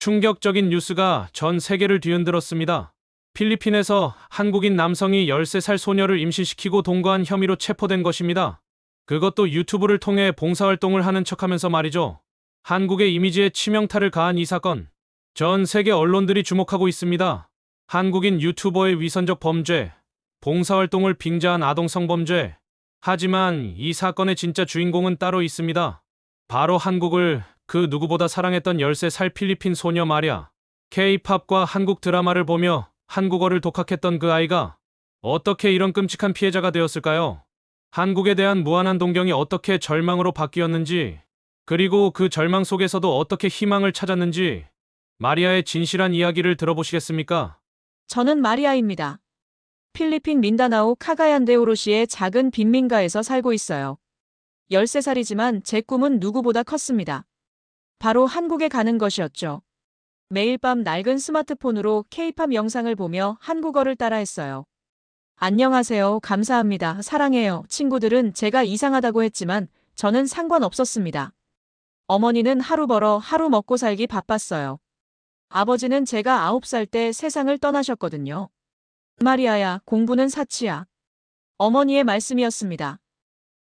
충격적인 뉴스가 전 세계를 뒤흔들었습니다. 필리핀에서 한국인 남성이 13살 소녀를 임신시키고 동거한 혐의로 체포된 것입니다. 그것도 유튜브를 통해 봉사활동을 하는 척하면서 말이죠. 한국의 이미지에 치명타를 가한 이 사건. 전 세계 언론들이 주목하고 있습니다. 한국인 유튜버의 위선적 범죄, 봉사활동을 빙자한 아동성범죄. 하지만 이 사건의 진짜 주인공은 따로 있습니다. 바로 한국을 그 누구보다 사랑했던 13살 필리핀 소녀 말야. K-팝과 한국 드라마를 보며 한국어를 독학했던 그 아이가 어떻게 이런 끔찍한 피해자가 되었을까요? 한국에 대한 무한한 동경이 어떻게 절망으로 바뀌었는지, 그리고 그 절망 속에서도 어떻게 희망을 찾았는지, 마리아의 진실한 이야기를 들어보시겠습니까? 저는 마리아입니다. 필리핀 민다나오 카가얀데오로시의 작은 빈민가에서 살고 있어요. 13살이지만 제 꿈은 누구보다 컸습니다. 바로 한국에 가는 것이었죠. 매일 밤 낡은 스마트폰으로 K-팝 영상을 보며 한국어를 따라했어요. 안녕하세요, 감사합니다, 사랑해요. 친구들은 제가 이상하다고 했지만 저는 상관없었습니다. 어머니는 하루 벌어 하루 먹고 살기 바빴어요. 아버지는 제가 9살 때 세상을 떠나셨거든요. 마리아야, 공부는 사치야. 어머니의 말씀이었습니다.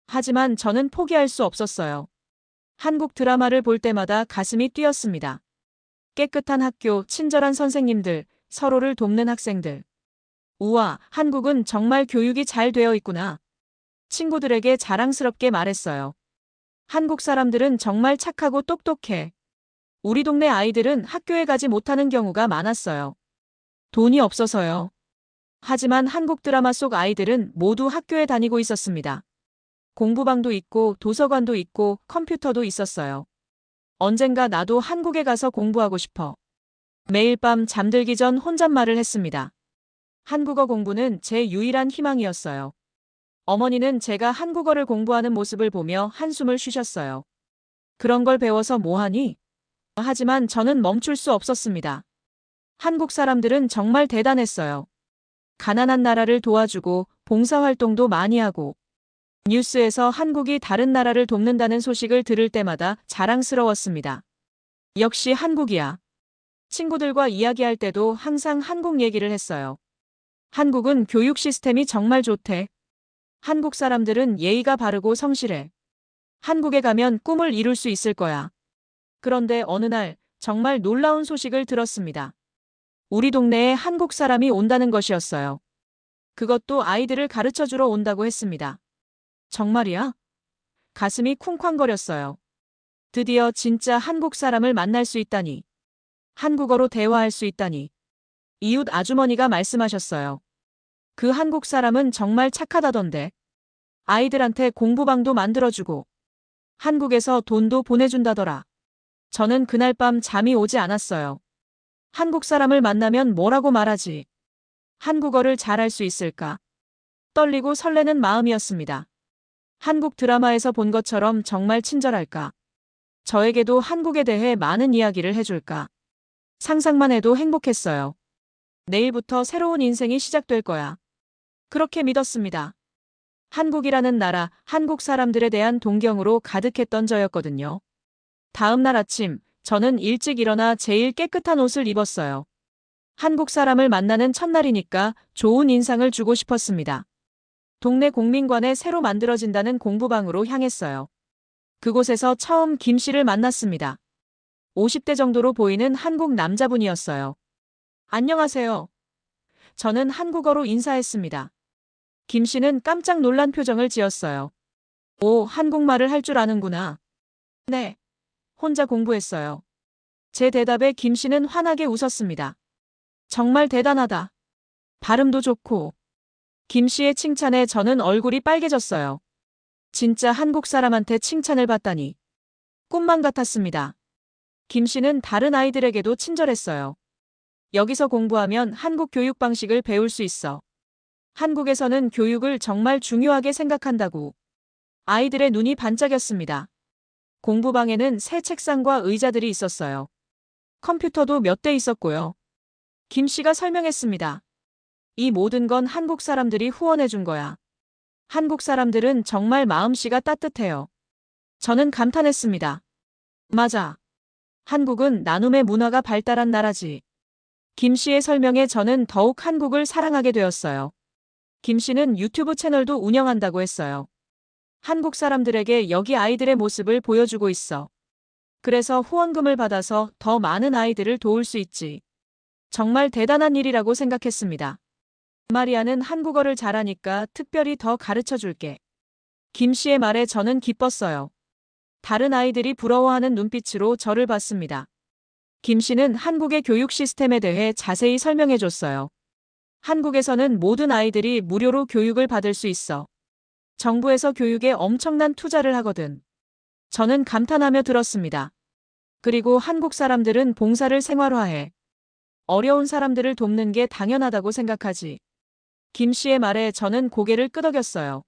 하지만 저는 포기할 수 없었어요. 한국 드라마를 볼 때마다 가슴이 뛰었습니다. 깨끗한 학교, 친절한 선생님들, 서로를 돕는 학생들. 우와, 한국은 정말 교육이 잘 되어 있구나. 친구들에게 자랑스럽게 말했어요. 한국 사람들은 정말 착하고 똑똑해. 우리 동네 아이들은 학교에 가지 못하는 경우가 많았어요. 돈이 없어서요. 하지만 한국 드라마 속 아이들은 모두 학교에 다니고 있었습니다. 공부방도 있고 도서관도 있고 컴퓨터도 있었어요. 언젠가 나도 한국에 가서 공부하고 싶어. 매일 밤 잠들기 전 혼잣말을 했습니다. 한국어 공부는 제 유일한 희망이었어요. 어머니는 제가 한국어를 공부하는 모습을 보며 한숨을 쉬셨어요. 그런 걸 배워서 뭐하니? 하지만 저는 멈출 수 없었습니다. 한국 사람들은 정말 대단했어요. 가난한 나라를 도와주고 봉사활동도 많이 하고 뉴스에서 한국이 다른 나라를 돕는다는 소식을 들을 때마다 자랑스러웠습니다. 역시 한국이야. 친구들과 이야기할 때도 항상 한국 얘기를 했어요. 한국은 교육 시스템이 정말 좋대. 한국 사람들은 예의가 바르고 성실해. 한국에 가면 꿈을 이룰 수 있을 거야. 그런데 어느 날 정말 놀라운 소식을 들었습니다. 우리 동네에 한국 사람이 온다는 것이었어요. 그것도 아이들을 가르쳐 주러 온다고 했습니다. 정말이야? 가슴이 쿵쾅거렸어요. 드디어 진짜 한국 사람을 만날 수 있다니. 한국어로 대화할 수 있다니. 이웃 아주머니가 말씀하셨어요. 그 한국 사람은 정말 착하다던데. 아이들한테 공부방도 만들어주고 한국에서 돈도 보내준다더라. 저는 그날 밤 잠이 오지 않았어요. 한국 사람을 만나면 뭐라고 말하지? 한국어를 잘할 수 있을까? 떨리고 설레는 마음이었습니다. 한국 드라마에서 본 것처럼 정말 친절할까? 저에게도 한국에 대해 많은 이야기를 해줄까? 상상만 해도 행복했어요. 내일부터 새로운 인생이 시작될 거야. 그렇게 믿었습니다. 한국이라는 나라, 한국 사람들에 대한 동경으로 가득했던 저였거든요. 다음 날 아침, 저는 일찍 일어나 제일 깨끗한 옷을 입었어요. 한국 사람을 만나는 첫날이니까 좋은 인상을 주고 싶었습니다. 동네 공민관에 새로 만들어진다는 공부방으로 향했어요. 그곳에서 처음 김 씨를 만났습니다. 50대 정도로 보이는 한국 남자분이었어요. 안녕하세요. 저는 한국어로 인사했습니다. 김 씨는 깜짝 놀란 표정을 지었어요. 오, 한국말을 할 줄 아는구나. 네. 혼자 공부했어요. 제 대답에 김 씨는 환하게 웃었습니다. 정말 대단하다. 발음도 좋고. 김 씨의 칭찬에 저는 얼굴이 빨개졌어요. 진짜 한국 사람한테 칭찬을 받다니. 꿈만 같았습니다. 김 씨는 다른 아이들에게도 친절했어요. 여기서 공부하면 한국 교육 방식을 배울 수 있어. 한국에서는 교육을 정말 중요하게 생각한다고. 아이들의 눈이 반짝였습니다. 공부방에는 새 책상과 의자들이 있었어요. 컴퓨터도 몇 대 있었고요. 김 씨가 설명했습니다. 이 모든 건 한국 사람들이 후원해 준 거야. 한국 사람들은 정말 마음씨가 따뜻해요. 저는 감탄했습니다. 맞아. 한국은 나눔의 문화가 발달한 나라지. 김 씨의 설명에 저는 더욱 한국을 사랑하게 되었어요. 김 씨는 유튜브 채널도 운영한다고 했어요. 한국 사람들에게 여기 아이들의 모습을 보여주고 있어. 그래서 후원금을 받아서 더 많은 아이들을 도울 수 있지. 정말 대단한 일이라고 생각했습니다. 마리아는 한국어를 잘하니까 특별히 더 가르쳐 줄게. 김 씨의 말에 저는 기뻤어요. 다른 아이들이 부러워하는 눈빛으로 저를 봤습니다. 김 씨는 한국의 교육 시스템에 대해 자세히 설명해 줬어요. 한국에서는 모든 아이들이 무료로 교육을 받을 수 있어. 정부에서 교육에 엄청난 투자를 하거든. 저는 감탄하며 들었습니다. 그리고 한국 사람들은 봉사를 생활화해. 어려운 사람들을 돕는 게 당연하다고 생각하지. 김 씨의 말에 저는 고개를 끄덕였어요.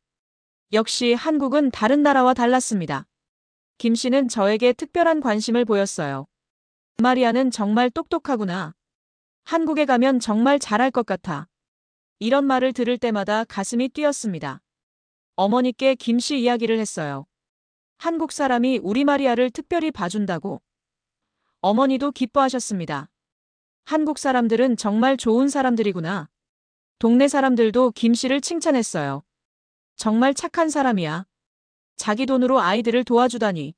역시 한국은 다른 나라와 달랐습니다. 김 씨는 저에게 특별한 관심을 보였어요. 마리아는 정말 똑똑하구나. 한국에 가면 정말 잘할 것 같아. 이런 말을 들을 때마다 가슴이 뛰었습니다. 어머니께 김 씨 이야기를 했어요. 한국 사람이 우리 마리아를 특별히 봐준다고. 어머니도 기뻐하셨습니다. 한국 사람들은 정말 좋은 사람들이구나. 동네 사람들도 김 씨를 칭찬했어요. 정말 착한 사람이야. 자기 돈으로 아이들을 도와주다니.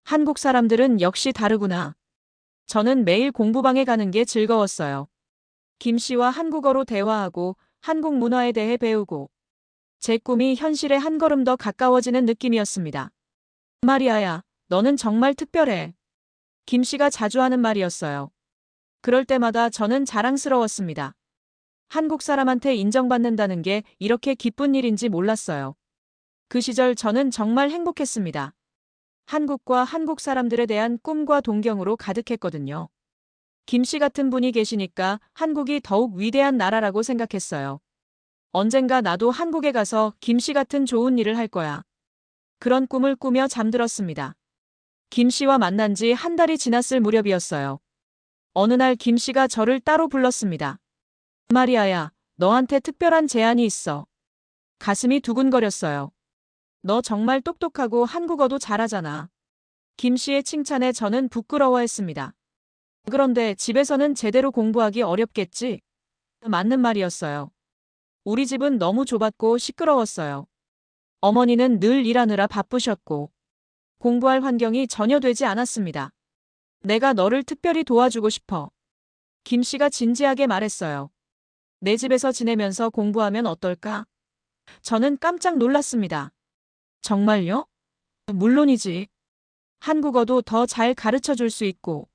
한국 사람들은 역시 다르구나. 저는 매일 공부방에 가는 게 즐거웠어요. 김 씨와 한국어로 대화하고 한국 문화에 대해 배우고 제 꿈이 현실에 한 걸음 더 가까워지는 느낌이었습니다. 마리아야, 너는 정말 특별해. 김 씨가 자주 하는 말이었어요. 그럴 때마다 저는 자랑스러웠습니다. 한국 사람한테 인정받는다는 게 이렇게 기쁜 일인지 몰랐어요. 그 시절 저는 정말 행복했습니다. 한국과 한국 사람들에 대한 꿈과 동경으로 가득했거든요. 김 씨 같은 분이 계시니까 한국이 더욱 위대한 나라라고 생각했어요. 언젠가 나도 한국에 가서 김 씨 같은 좋은 일을 할 거야. 그런 꿈을 꾸며 잠들었습니다. 김 씨와 만난 지 한 달이 지났을 무렵이었어요. 어느 날 김 씨가 저를 따로 불렀습니다. 마리아야, 너한테 특별한 제안이 있어. 가슴이 두근거렸어요. 너 정말 똑똑하고 한국어도 잘하잖아. 김 씨의 칭찬에 저는 부끄러워했습니다. 그런데 집에서는 제대로 공부하기 어렵겠지? 맞는 말이었어요. 우리 집은 너무 좁았고 시끄러웠어요. 어머니는 늘 일하느라 바쁘셨고 공부할 환경이 전혀 되지 않았습니다. 내가 너를 특별히 도와주고 싶어. 김 씨가 진지하게 말했어요. 내 집에서 지내면서 공부하면 어떨까? 저는 깜짝 놀랐습니다. 정말요? 물론이지. 한국어도 더 잘 가르쳐 줄 수 있고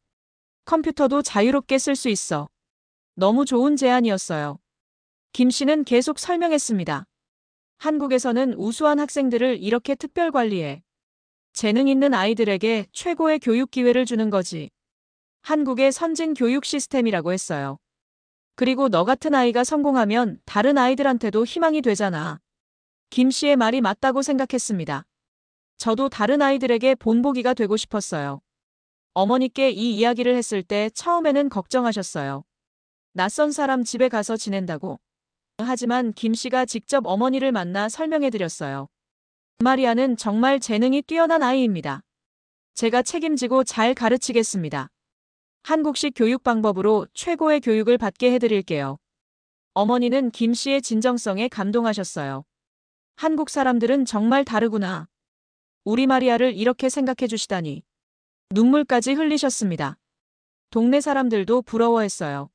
컴퓨터도 자유롭게 쓸 수 있어. 너무 좋은 제안이었어요. 김 씨는 계속 설명했습니다. 한국에서는 우수한 학생들을 이렇게 특별 관리해. 재능 있는 아이들에게 최고의 교육 기회를 주는 거지. 한국의 선진 교육 시스템이라고 했어요. 그리고 너 같은 아이가 성공하면 다른 아이들한테도 희망이 되잖아. 김 씨의 말이 맞다고 생각했습니다. 저도 다른 아이들에게 본보기가 되고 싶었어요. 어머니께 이 이야기를 했을 때 처음에는 걱정하셨어요. 낯선 사람 집에 가서 지낸다고. 하지만 김 씨가 직접 어머니를 만나 설명해 드렸어요. 마리아는 정말 재능이 뛰어난 아이입니다. 제가 책임지고 잘 가르치겠습니다. 한국식 교육 방법으로 최고의 교육을 받게 해드릴게요. 어머니는 김 씨의 진정성에 감동하셨어요. 한국 사람들은 정말 다르구나. 우리 마리아를 이렇게 생각해 주시다니. 눈물까지 흘리셨습니다. 동네 사람들도 부러워했어요.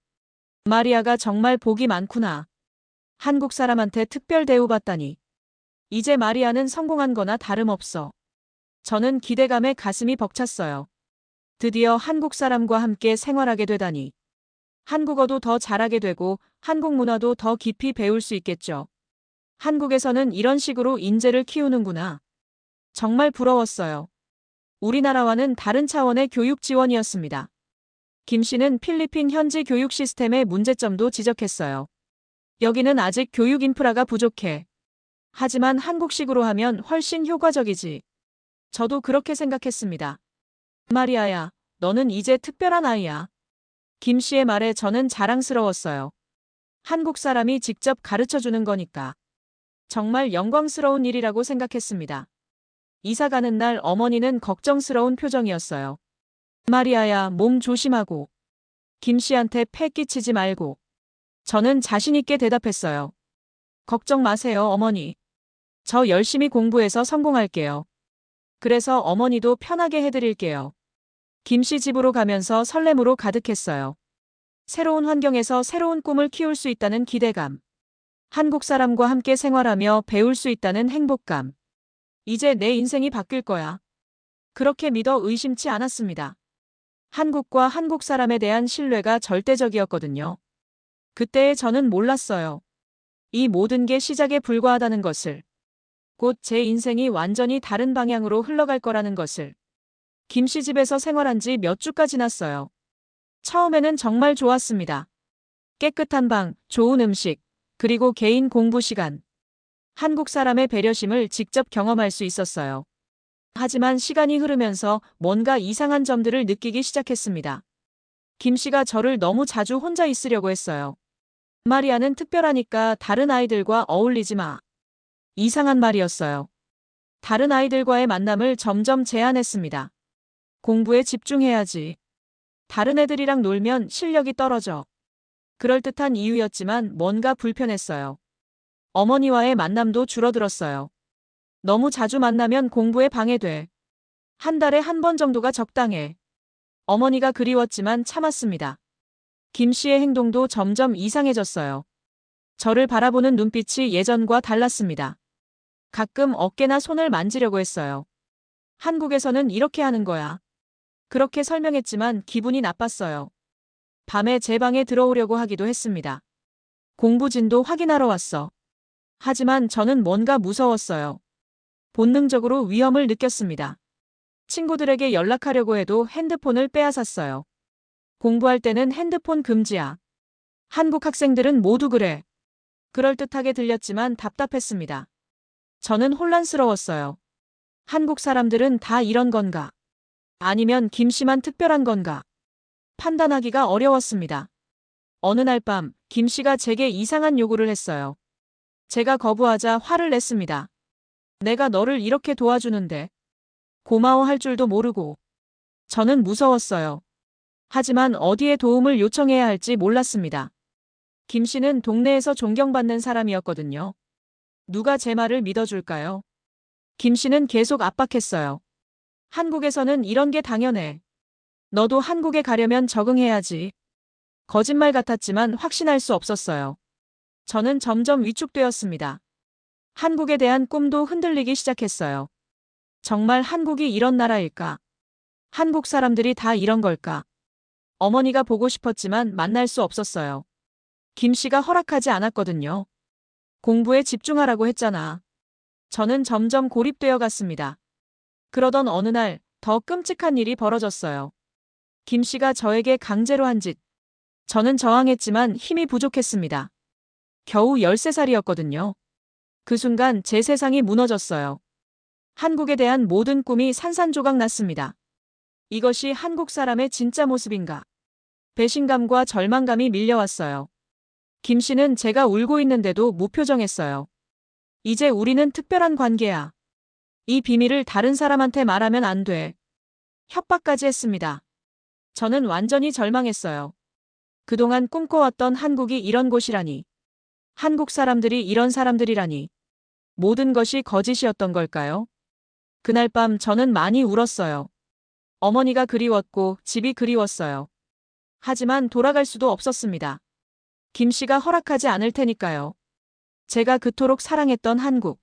마리아가 정말 복이 많구나. 한국 사람한테 특별 대우받다니. 이제 마리아는 성공한 거나 다름없어. 저는 기대감에 가슴이 벅찼어요. 드디어 한국 사람과 함께 생활하게 되다니. 한국어도 더 잘하게 되고 한국 문화도 더 깊이 배울 수 있겠죠. 한국에서는 이런 식으로 인재를 키우는구나. 정말 부러웠어요. 우리나라와는 다른 차원의 교육 지원이었습니다. 김 씨는 필리핀 현지 교육 시스템의 문제점도 지적했어요. 여기는 아직 교육 인프라가 부족해. 하지만 한국식으로 하면 훨씬 효과적이지. 저도 그렇게 생각했습니다. 마리아야, 너는 이제 특별한 아이야. 김 씨의 말에 저는 자랑스러웠어요. 한국 사람이 직접 가르쳐 주는 거니까. 정말 영광스러운 일이라고 생각했습니다. 이사 가는 날 어머니는 걱정스러운 표정이었어요. 마리아야, 몸 조심하고. 김 씨한테 패 끼치지 말고. 저는 자신있게 대답했어요. 걱정 마세요, 어머니. 저 열심히 공부해서 성공할게요. 그래서 어머니도 편하게 해드릴게요. 김 씨 집으로 가면서 설렘으로 가득했어요. 새로운 환경에서 새로운 꿈을 키울 수 있다는 기대감. 한국 사람과 함께 생활하며 배울 수 있다는 행복감. 이제 내 인생이 바뀔 거야. 그렇게 믿어 의심치 않았습니다. 한국과 한국 사람에 대한 신뢰가 절대적이었거든요. 그때의 저는 몰랐어요. 이 모든 게 시작에 불과하다는 것을. 곧 제 인생이 완전히 다른 방향으로 흘러갈 거라는 것을. 김 씨 집에서 생활한 지 몇 주가 지났어요. 처음에는 정말 좋았습니다. 깨끗한 방, 좋은 음식, 그리고 개인 공부 시간. 한국 사람의 배려심을 직접 경험할 수 있었어요. 하지만 시간이 흐르면서 뭔가 이상한 점들을 느끼기 시작했습니다. 김 씨가 저를 너무 자주 혼자 있으려고 했어요. 마리아는 특별하니까 다른 아이들과 어울리지 마. 이상한 말이었어요. 다른 아이들과의 만남을 점점 제한했습니다. 공부에 집중해야지. 다른 애들이랑 놀면 실력이 떨어져. 그럴듯한 이유였지만 뭔가 불편했어요. 어머니와의 만남도 줄어들었어요. 너무 자주 만나면 공부에 방해돼. 한 달에 한 번 정도가 적당해. 어머니가 그리웠지만 참았습니다. 김 씨의 행동도 점점 이상해졌어요. 저를 바라보는 눈빛이 예전과 달랐습니다. 가끔 어깨나 손을 만지려고 했어요. 한국에서는 이렇게 하는 거야. 그렇게 설명했지만 기분이 나빴어요. 밤에 제 방에 들어오려고 하기도 했습니다. 공부진도 확인하러 왔어. 하지만 저는 뭔가 무서웠어요. 본능적으로 위험을 느꼈습니다. 친구들에게 연락하려고 해도 핸드폰을 빼앗았어요. 공부할 때는 핸드폰 금지야. 한국 학생들은 모두 그래. 그럴듯하게 들렸지만 답답했습니다. 저는 혼란스러웠어요. 한국 사람들은 다 이런 건가? 아니면 김 씨만 특별한 건가? 판단하기가 어려웠습니다. 어느 날 밤, 김 씨가 제게 이상한 요구를 했어요. 제가 거부하자 화를 냈습니다. 내가 너를 이렇게 도와주는데 고마워할 줄도 모르고. 저는 무서웠어요. 하지만 어디에 도움을 요청해야 할지 몰랐습니다. 김 씨는 동네에서 존경받는 사람이었거든요. 누가 제 말을 믿어줄까요? 김 씨는 계속 압박했어요. 한국에서는 이런 게 당연해. 너도 한국에 가려면 적응해야지. 거짓말 같았지만 확신할 수 없었어요. 저는 점점 위축되었습니다. 한국에 대한 꿈도 흔들리기 시작했어요. 정말 한국이 이런 나라일까? 한국 사람들이 다 이런 걸까? 어머니가 보고 싶었지만 만날 수 없었어요. 김 씨가 허락하지 않았거든요. 공부에 집중하라고 했잖아. 저는 점점 고립되어 갔습니다. 그러던 어느 날 더 끔찍한 일이 벌어졌어요. 김 씨가 저에게 강제로 한 짓. 저는 저항했지만 힘이 부족했습니다. 겨우 13살이었거든요. 그 순간 제 세상이 무너졌어요. 한국에 대한 모든 꿈이 산산조각 났습니다. 이것이 한국 사람의 진짜 모습인가? 배신감과 절망감이 밀려왔어요. 김 씨는 제가 울고 있는데도 무표정했어요. 이제 우리는 특별한 관계야. 이 비밀을 다른 사람한테 말하면 안 돼. 협박까지 했습니다. 저는 완전히 절망했어요. 그동안 꿈꿔왔던 한국이 이런 곳이라니. 한국 사람들이 이런 사람들이라니. 모든 것이 거짓이었던 걸까요? 그날 밤 저는 많이 울었어요. 어머니가 그리웠고 집이 그리웠어요. 하지만 돌아갈 수도 없었습니다. 김 씨가 허락하지 않을 테니까요. 제가 그토록 사랑했던 한국.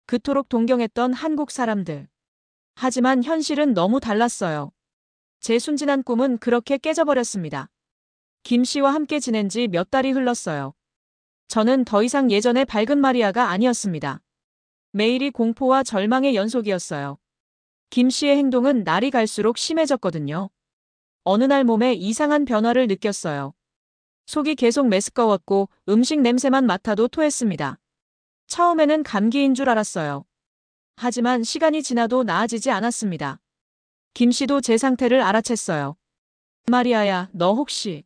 그토록 동경했던 한국 사람들. 하지만 현실은 너무 달랐어요. 제 순진한 꿈은 그렇게 깨져버렸습니다. 김 씨와 함께 지낸 지 몇 달이 흘렀어요. 저는 더 이상 예전의 밝은 마리아가 아니었습니다. 매일이 공포와 절망의 연속이었어요. 김 씨의 행동은 날이 갈수록 심해졌거든요. 어느 날 몸에 이상한 변화를 느꼈어요. 속이 계속 메스꺼웠고 음식 냄새만 맡아도 토했습니다. 처음에는 감기인 줄 알았어요. 하지만 시간이 지나도 나아지지 않았습니다. 김 씨도 제 상태를 알아챘어요. 마리아야, 너 혹시...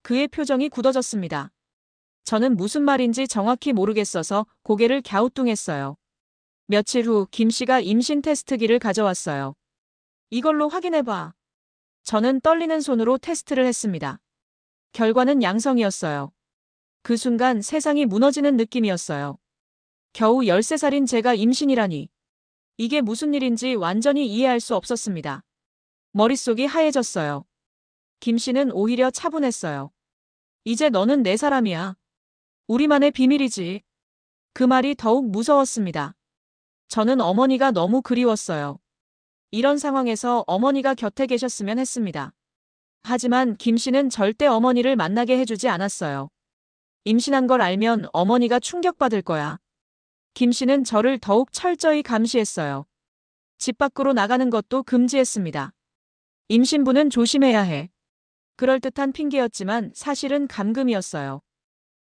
그의 표정이 굳어졌습니다. 저는 무슨 말인지 정확히 모르겠어서 고개를 갸우뚱했어요. 며칠 후 김 씨가 임신 테스트기를 가져왔어요. 이걸로 확인해봐. 저는 떨리는 손으로 테스트를 했습니다. 결과는 양성이었어요. 그 순간 세상이 무너지는 느낌이었어요. 겨우 13살인 제가 임신이라니. 이게 무슨 일인지 완전히 이해할 수 없었습니다. 머릿속이 하얘졌어요. 김 씨는 오히려 차분했어요. 이제 너는 내 사람이야. 우리만의 비밀이지. 그 말이 더욱 무서웠습니다. 저는 어머니가 너무 그리웠어요. 이런 상황에서 어머니가 곁에 계셨으면 했습니다. 하지만 김 씨는 절대 어머니를 만나게 해주지 않았어요. 임신한 걸 알면 어머니가 충격받을 거야. 김 씨는 저를 더욱 철저히 감시했어요. 집 밖으로 나가는 것도 금지했습니다. 임신부는 조심해야 해. 그럴듯한 핑계였지만 사실은 감금이었어요.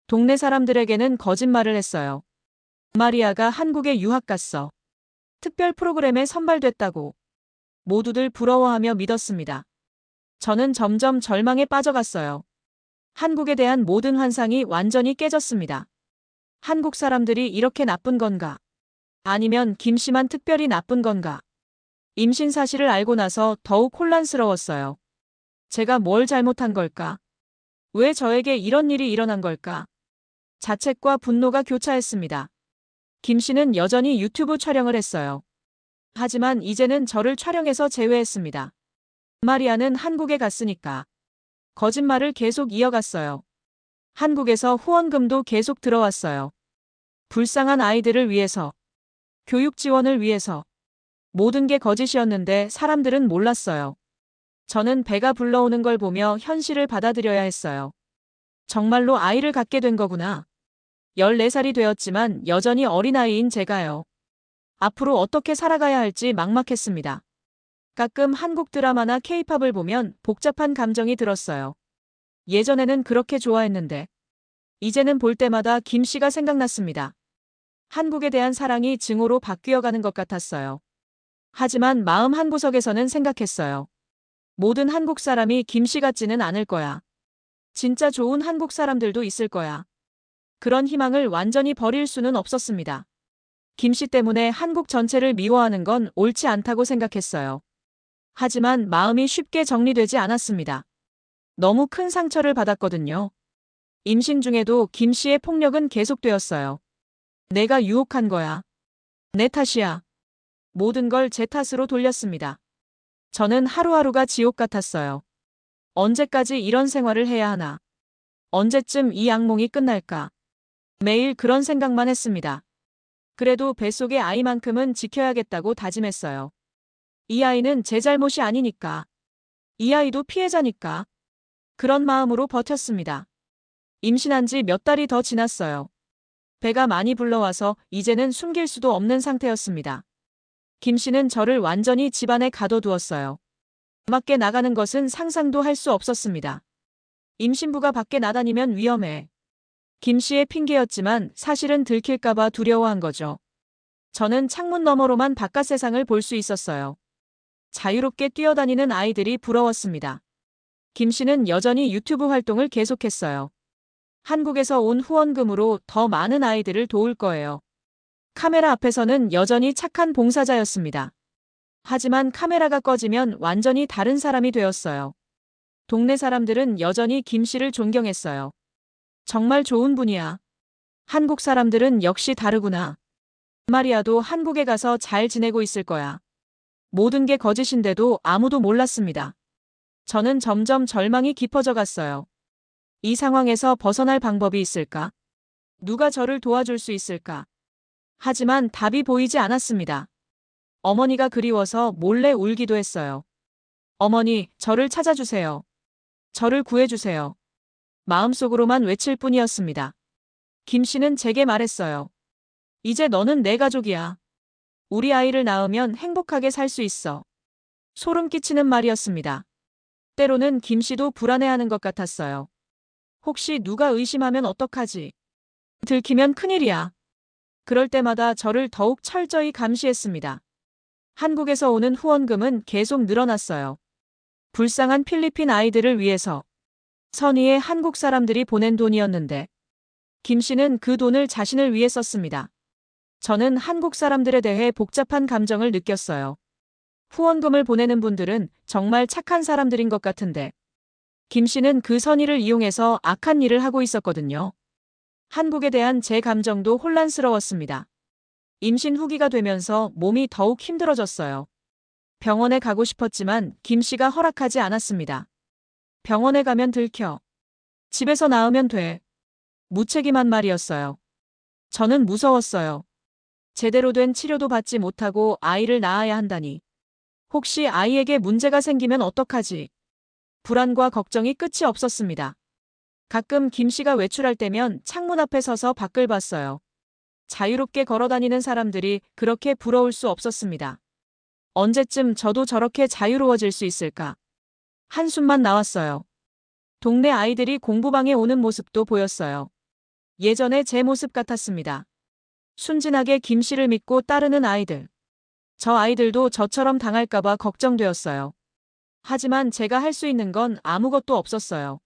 동네 사람들에게는 거짓말을 했어요. 마리아가 한국에 유학 갔어. 특별 프로그램에 선발됐다고. 모두들 부러워하며 믿었습니다. 저는 점점 절망에 빠져갔어요. 한국에 대한 모든 환상이 완전히 깨졌습니다. 한국 사람들이 이렇게 나쁜 건가? 아니면 김 씨만 특별히 나쁜 건가? 임신 사실을 알고 나서 더욱 혼란스러웠어요. 제가 뭘 잘못한 걸까? 왜 저에게 이런 일이 일어난 걸까? 자책과 분노가 교차했습니다. 김 씨는 여전히 유튜브 촬영을 했어요. 하지만 이제는 저를 촬영해서 제외했습니다. 마리아는 한국에 갔으니까. 거짓말을 계속 이어갔어요. 한국에서 후원금도 계속 들어왔어요. 불쌍한 아이들을 위해서, 교육 지원을 위해서. 모든 게 거짓이었는데 사람들은 몰랐어요. 저는 배가 불러오는 걸 보며 현실을 받아들여야 했어요. 정말로 아이를 갖게 된 거구나. 14살이 되었지만 여전히 어린아이인 제가요. 앞으로 어떻게 살아가야 할지 막막했습니다. 가끔 한국 드라마나 케이팝을 보면 복잡한 감정이 들었어요. 예전에는 그렇게 좋아했는데 이제는 볼 때마다 김 씨가 생각났습니다. 한국에 대한 사랑이 증오로 바뀌어가는 것 같았어요. 하지만 마음 한구석에서는 생각했어요. 모든 한국 사람이 김 씨 같지는 않을 거야. 진짜 좋은 한국 사람들도 있을 거야. 그런 희망을 완전히 버릴 수는 없었습니다. 김 씨 때문에 한국 전체를 미워하는 건 옳지 않다고 생각했어요. 하지만 마음이 쉽게 정리되지 않았습니다. 너무 큰 상처를 받았거든요. 임신 중에도 김 씨의 폭력은 계속되었어요. 내가 유혹한 거야. 내 탓이야. 모든 걸 제 탓으로 돌렸습니다. 저는 하루하루가 지옥 같았어요. 언제까지 이런 생활을 해야 하나? 언제쯤 이 악몽이 끝날까? 매일 그런 생각만 했습니다. 그래도 뱃속의 아이만큼은 지켜야겠다고 다짐했어요. 이 아이는 제 잘못이 아니니까. 이 아이도 피해자니까. 그런 마음으로 버텼습니다. 임신한 지 몇 달이 더 지났어요. 배가 많이 불러와서 이제는 숨길 수도 없는 상태였습니다. 김 씨는 저를 완전히 집안에 가둬두었어요. 밖에 나가는 것은 상상도 할 수 없었습니다. 임신부가 밖에 나다니면 위험해. 김 씨의 핑계였지만 사실은 들킬까봐 두려워한 거죠. 저는 창문 너머로만 바깥 세상을 볼 수 있었어요. 자유롭게 뛰어다니는 아이들이 부러웠습니다. 김 씨는 여전히 유튜브 활동을 계속했어요. 한국에서 온 후원금으로 더 많은 아이들을 도울 거예요. 카메라 앞에서는 여전히 착한 봉사자였습니다. 하지만 카메라가 꺼지면 완전히 다른 사람이 되었어요. 동네 사람들은 여전히 김 씨를 존경했어요. 정말 좋은 분이야. 한국 사람들은 역시 다르구나. 마리아도 한국에 가서 잘 지내고 있을 거야. 모든 게 거짓인데도 아무도 몰랐습니다. 저는 점점 절망이 깊어져 갔어요. 이 상황에서 벗어날 방법이 있을까? 누가 저를 도와줄 수 있을까? 하지만 답이 보이지 않았습니다. 어머니가 그리워서 몰래 울기도 했어요. 어머니, 저를 찾아주세요. 저를 구해주세요. 마음속으로만 외칠 뿐이었습니다. 김 씨는 제게 말했어요. 이제 너는 내 가족이야. 우리 아이를 낳으면 행복하게 살 수 있어. 소름 끼치는 말이었습니다. 때로는 김 씨도 불안해하는 것 같았어요. 혹시 누가 의심하면 어떡하지? 들키면 큰일이야. 그럴 때마다 저를 더욱 철저히 감시했습니다. 한국에서 오는 후원금은 계속 늘어났어요. 불쌍한 필리핀 아이들을 위해서. 선의의 한국 사람들이 보낸 돈이었는데 김 씨는 그 돈을 자신을 위해 썼습니다. 저는 한국 사람들에 대해 복잡한 감정을 느꼈어요. 후원금을 보내는 분들은 정말 착한 사람들인 것 같은데 김 씨는 그 선의를 이용해서 악한 일을 하고 있었거든요. 한국에 대한 제 감정도 혼란스러웠습니다. 임신 후기가 되면서 몸이 더욱 힘들어졌어요. 병원에 가고 싶었지만 김 씨가 허락하지 않았습니다. 병원에 가면 들켜. 집에서 나으면 돼. 무책임한 말이었어요. 저는 무서웠어요. 제대로 된 치료도 받지 못하고 아이를 낳아야 한다니. 혹시 아이에게 문제가 생기면 어떡하지? 불안과 걱정이 끝이 없었습니다. 가끔 김 씨가 외출할 때면 창문 앞에 서서 밖을 봤어요. 자유롭게 걸어다니는 사람들이 그렇게 부러울 수 없었습니다. 언제쯤 저도 저렇게 자유로워질 수 있을까? 한숨만 나왔어요. 동네 아이들이 공부방에 오는 모습도 보였어요. 예전의 제 모습 같았습니다. 순진하게 김 씨를 믿고 따르는 아이들. 저 아이들도 저처럼 당할까봐 걱정되었어요. 하지만 제가 할 수 있는 건 아무것도 없었어요.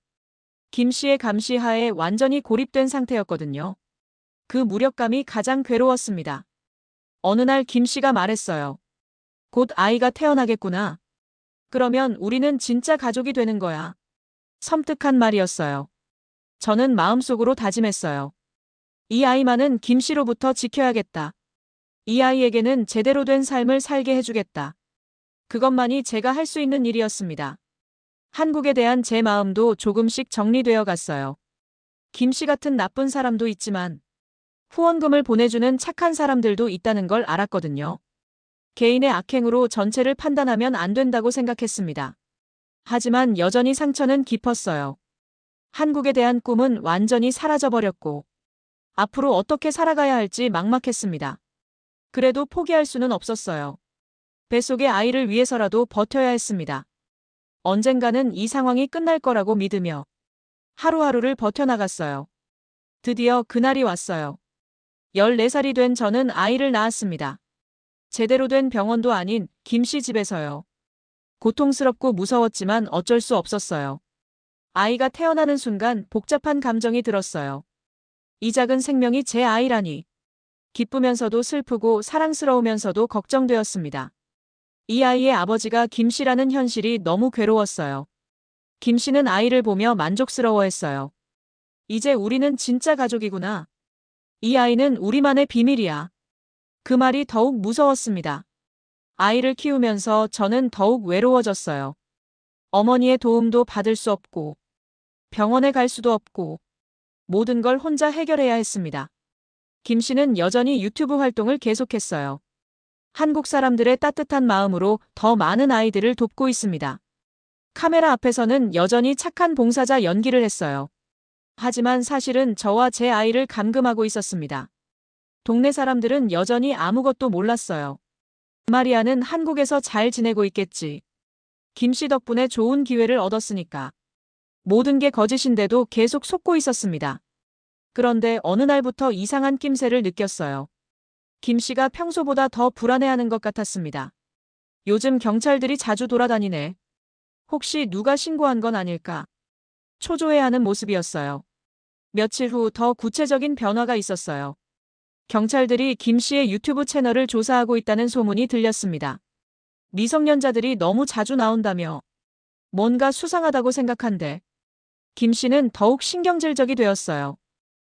김 씨의 감시하에 완전히 고립된 상태였거든요. 그 무력감이 가장 괴로웠습니다. 어느 날 김 씨가 말했어요. 곧 아이가 태어나겠구나. 그러면 우리는 진짜 가족이 되는 거야. 섬뜩한 말이었어요. 저는 마음속으로 다짐했어요. 이 아이만은 김 씨로부터 지켜야겠다. 이 아이에게는 제대로 된 삶을 살게 해주겠다. 그것만이 제가 할 수 있는 일이었습니다. 한국에 대한 제 마음도 조금씩 정리되어 갔어요. 김 씨 같은 나쁜 사람도 있지만 후원금을 보내주는 착한 사람들도 있다는 걸 알았거든요. 개인의 악행으로 전체를 판단하면 안 된다고 생각했습니다. 하지만 여전히 상처는 깊었어요. 한국에 대한 꿈은 완전히 사라져버렸고 앞으로 어떻게 살아가야 할지 막막했습니다. 그래도 포기할 수는 없었어요. 뱃속의 아이를 위해서라도 버텨야 했습니다. 언젠가는 이 상황이 끝날 거라고 믿으며 하루하루를 버텨나갔어요. 드디어 그날이 왔어요. 14살이 된 저는 아이를 낳았습니다. 제대로 된 병원도 아닌 김 씨 집에서요. 고통스럽고 무서웠지만 어쩔 수 없었어요. 아이가 태어나는 순간 복잡한 감정이 들었어요. 이 작은 생명이 제 아이라니. 기쁘면서도 슬프고 사랑스러우면서도 걱정되었습니다. 이 아이의 아버지가 김 씨라는 현실이 너무 괴로웠어요. 김 씨는 아이를 보며 만족스러워했어요. 이제 우리는 진짜 가족이구나. 이 아이는 우리만의 비밀이야. 그 말이 더욱 무서웠습니다. 아이를 키우면서 저는 더욱 외로워졌어요. 어머니의 도움도 받을 수 없고 병원에 갈 수도 없고 모든 걸 혼자 해결해야 했습니다. 김 씨는 여전히 유튜브 활동을 계속했어요. 한국 사람들의 따뜻한 마음으로 더 많은 아이들을 돕고 있습니다. 카메라 앞에서는 여전히 착한 봉사자 연기를 했어요. 하지만 사실은 저와 제 아이를 감금하고 있었습니다. 동네 사람들은 여전히 아무것도 몰랐어요. 마리아는 한국에서 잘 지내고 있겠지. 김 씨 덕분에 좋은 기회를 얻었으니까. 모든 게 거짓인데도 계속 속고 있었습니다. 그런데 어느 날부터 이상한 낌새를 느꼈어요. 김 씨가 평소보다 더 불안해하는 것 같았습니다. 요즘 경찰들이 자주 돌아다니네. 혹시 누가 신고한 건 아닐까? 초조해하는 모습이었어요. 며칠 후 더 구체적인 변화가 있었어요. 경찰들이 김 씨의 유튜브 채널을 조사하고 있다는 소문이 들렸습니다. 미성년자들이 너무 자주 나온다며 뭔가 수상하다고 생각한데 김 씨는 더욱 신경질적이 되었어요.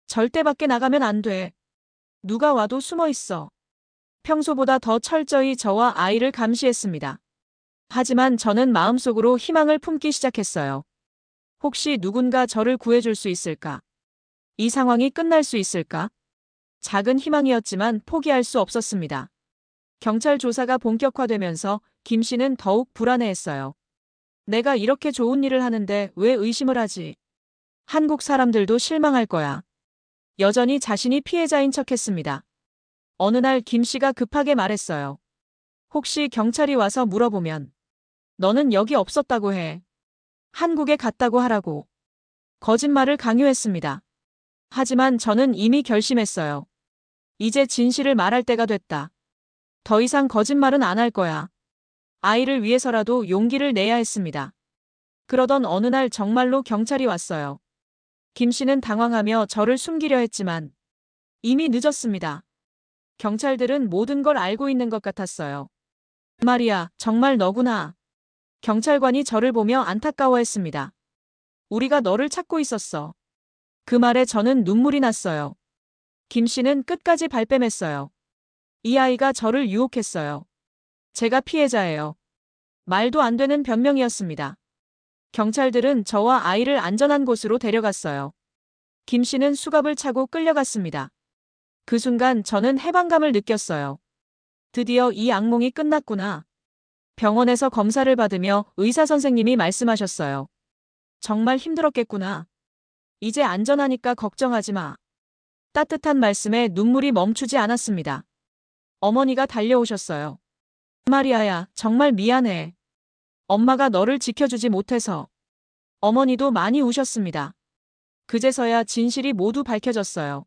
절대 밖에 나가면 안 돼. 누가 와도 숨어 있어. 평소보다 더 철저히 저와 아이를 감시했습니다. 하지만 저는 마음속으로 희망을 품기 시작했어요. 혹시 누군가 저를 구해줄 수 있을까? 이 상황이 끝날 수 있을까? 작은 희망이었지만 포기할 수 없었습니다. 경찰 조사가 본격화되면서 김 씨는 더욱 불안해했어요. 내가 이렇게 좋은 일을 하는데 왜 의심을 하지? 한국 사람들도 실망할 거야. 여전히 자신이 피해자인 척했습니다. 어느 날 김 씨가 급하게 말했어요. 혹시 경찰이 와서 물어보면 너는 여기 없었다고 해. 한국에 갔다고 하라고. 거짓말을 강요했습니다. 하지만 저는 이미 결심했어요. 이제 진실을 말할 때가 됐다. 더 이상 거짓말은 안 할 거야. 아이를 위해서라도 용기를 내야 했습니다. 그러던 어느 날 정말로 경찰이 왔어요. 김 씨는 당황하며 저를 숨기려 했지만 이미 늦었습니다. 경찰들은 모든 걸 알고 있는 것 같았어요. 마리아, 정말 너구나. 경찰관이 저를 보며 안타까워했습니다. 우리가 너를 찾고 있었어. 그 말에 저는 눈물이 났어요. 김 씨는 끝까지 발뺌했어요. 이 아이가 저를 유혹했어요. 제가 피해자예요. 말도 안 되는 변명이었습니다. 경찰들은 저와 아이를 안전한 곳으로 데려갔어요. 김 씨는 수갑을 차고 끌려갔습니다. 그 순간 저는 해방감을 느꼈어요. 드디어 이 악몽이 끝났구나. 병원에서 검사를 받으며 의사 선생님이 말씀하셨어요. 정말 힘들었겠구나. 이제 안전하니까 걱정하지 마. 따뜻한 말씀에 눈물이 멈추지 않았습니다. 어머니가 달려오셨어요. 마리아야, 정말 미안해. 엄마가 너를 지켜주지 못해서. 어머니도 많이 우셨습니다. 그제서야 진실이 모두 밝혀졌어요.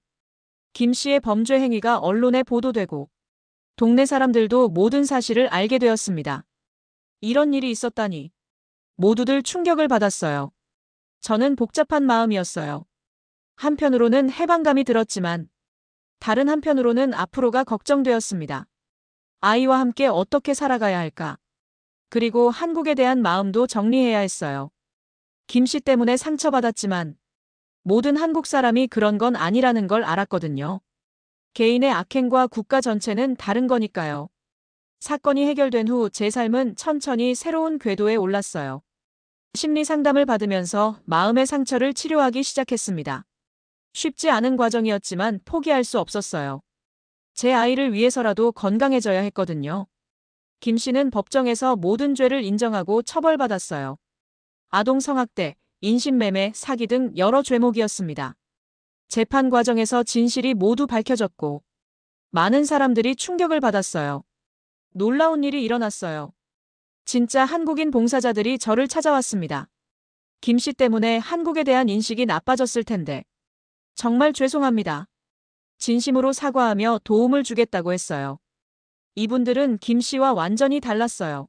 김 씨의 범죄 행위가 언론에 보도되고 동네 사람들도 모든 사실을 알게 되었습니다. 이런 일이 있었다니. 모두들 충격을 받았어요. 저는 복잡한 마음이었어요. 한편으로는 해방감이 들었지만 다른 한편으로는 앞으로가 걱정되었습니다. 아이와 함께 어떻게 살아가야 할까? 그리고 한국에 대한 마음도 정리해야 했어요. 김 씨 때문에 상처받았지만 모든 한국 사람이 그런 건 아니라는 걸 알았거든요. 개인의 악행과 국가 전체는 다른 거니까요. 사건이 해결된 후 제 삶은 천천히 새로운 궤도에 올랐어요. 심리 상담을 받으면서 마음의 상처를 치료하기 시작했습니다. 쉽지 않은 과정이었지만 포기할 수 없었어요. 제 아이를 위해서라도 건강해져야 했거든요. 김 씨는 법정에서 모든 죄를 인정하고 처벌받았어요. 아동 성학대, 인신매매, 사기 등 여러 죄목이었습니다. 재판 과정에서 진실이 모두 밝혀졌고 많은 사람들이 충격을 받았어요. 놀라운 일이 일어났어요. 진짜 한국인 봉사자들이 저를 찾아왔습니다. 김 씨 때문에 한국에 대한 인식이 나빠졌을 텐데 정말 죄송합니다. 진심으로 사과하며 도움을 주겠다고 했어요. 이분들은 김 씨와 완전히 달랐어요.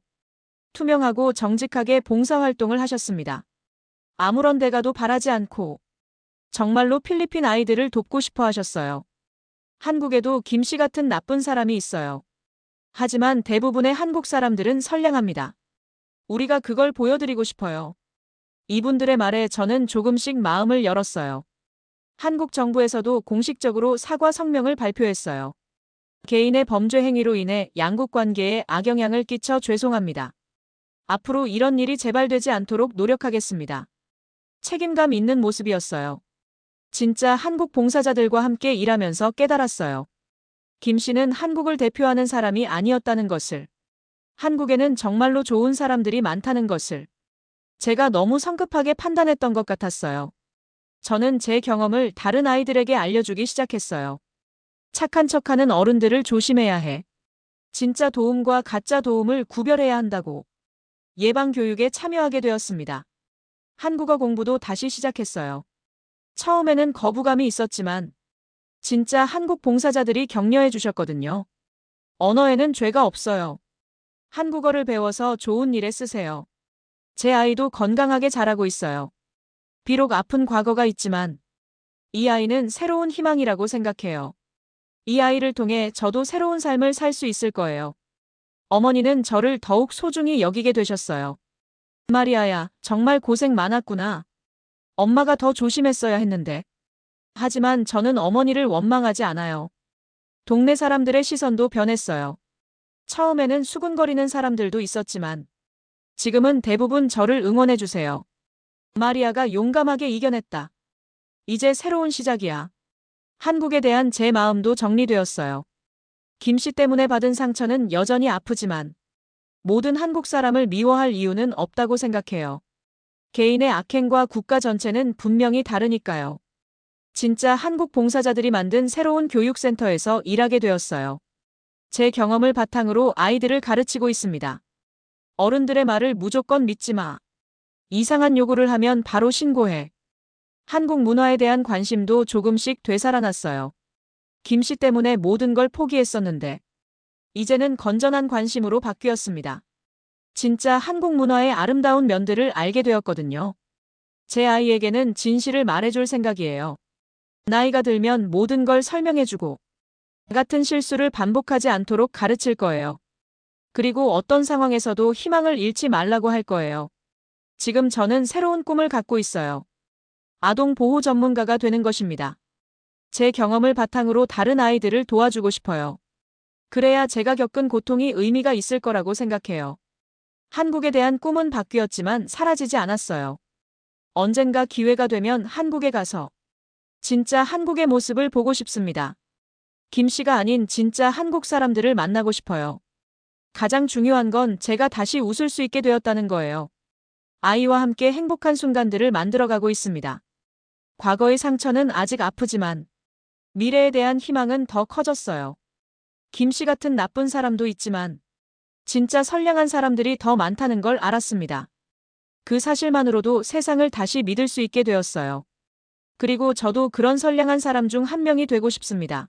투명하고 정직하게 봉사활동을 하셨습니다. 아무런 대가도 바라지 않고 정말로 필리핀 아이들을 돕고 싶어 하셨어요. 한국에도 김 씨 같은 나쁜 사람이 있어요. 하지만 대부분의 한국 사람들은 선량합니다. 우리가 그걸 보여드리고 싶어요. 이분들의 말에 저는 조금씩 마음을 열었어요. 한국 정부에서도 공식적으로 사과 성명을 발표했어요. 개인의 범죄 행위로 인해 양국 관계에 악영향을 끼쳐 죄송합니다. 앞으로 이런 일이 재발되지 않도록 노력하겠습니다. 책임감 있는 모습이었어요. 진짜 한국 봉사자들과 함께 일하면서 깨달았어요. 김 씨는 한국을 대표하는 사람이 아니었다는 것을, 한국에는 정말로 좋은 사람들이 많다는 것을 제가 너무 성급하게 판단했던 것 같았어요. 저는 제 경험을 다른 아이들에게 알려주기 시작했어요. 착한 척하는 어른들을 조심해야 해. 진짜 도움과 가짜 도움을 구별해야 한다고. 예방 교육에 참여하게 되었습니다. 한국어 공부도 다시 시작했어요. 처음에는 거부감이 있었지만 진짜 한국 봉사자들이 격려해 주셨거든요. 언어에는 죄가 없어요. 한국어를 배워서 좋은 일에 쓰세요. 제 아이도 건강하게 자라고 있어요. 비록 아픈 과거가 있지만 이 아이는 새로운 희망이라고 생각해요. 이 아이를 통해 저도 새로운 삶을 살 수 있을 거예요. 어머니는 저를 더욱 소중히 여기게 되셨어요. 마리아야, 정말 고생 많았구나. 엄마가 더 조심했어야 했는데. 하지만 저는 어머니를 원망하지 않아요. 동네 사람들의 시선도 변했어요. 처음에는 수군거리는 사람들도 있었지만 지금은 대부분 저를 응원해 주세요. 마리아가 용감하게 이겨냈다. 이제 새로운 시작이야. 한국에 대한 제 마음도 정리되었어요. 김 씨 때문에 받은 상처는 여전히 아프지만 모든 한국 사람을 미워할 이유는 없다고 생각해요. 개인의 악행과 국가 전체는 분명히 다르니까요. 진짜 한국 봉사자들이 만든 새로운 교육센터에서 일하게 되었어요. 제 경험을 바탕으로 아이들을 가르치고 있습니다. 어른들의 말을 무조건 믿지 마. 이상한 요구를 하면 바로 신고해. 한국 문화에 대한 관심도 조금씩 되살아났어요. 김 씨 때문에 모든 걸 포기했었는데 이제는 건전한 관심으로 바뀌었습니다. 진짜 한국 문화의 아름다운 면들을 알게 되었거든요. 제 아이에게는 진실을 말해줄 생각이에요. 나이가 들면 모든 걸 설명해주고 같은 실수를 반복하지 않도록 가르칠 거예요. 그리고 어떤 상황에서도 희망을 잃지 말라고 할 거예요. 지금 저는 새로운 꿈을 갖고 있어요. 아동 보호 전문가가 되는 것입니다. 제 경험을 바탕으로 다른 아이들을 도와주고 싶어요. 그래야 제가 겪은 고통이 의미가 있을 거라고 생각해요. 한국에 대한 꿈은 바뀌었지만 사라지지 않았어요. 언젠가 기회가 되면 한국에 가서 진짜 한국의 모습을 보고 싶습니다. 김 씨가 아닌 진짜 한국 사람들을 만나고 싶어요. 가장 중요한 건 제가 다시 웃을 수 있게 되었다는 거예요. 아이와 함께 행복한 순간들을 만들어가고 있습니다. 과거의 상처는 아직 아프지만 미래에 대한 희망은 더 커졌어요. 김 씨 같은 나쁜 사람도 있지만 진짜 선량한 사람들이 더 많다는 걸 알았습니다. 그 사실만으로도 세상을 다시 믿을 수 있게 되었어요. 그리고 저도 그런 선량한 사람 중 한 명이 되고 싶습니다.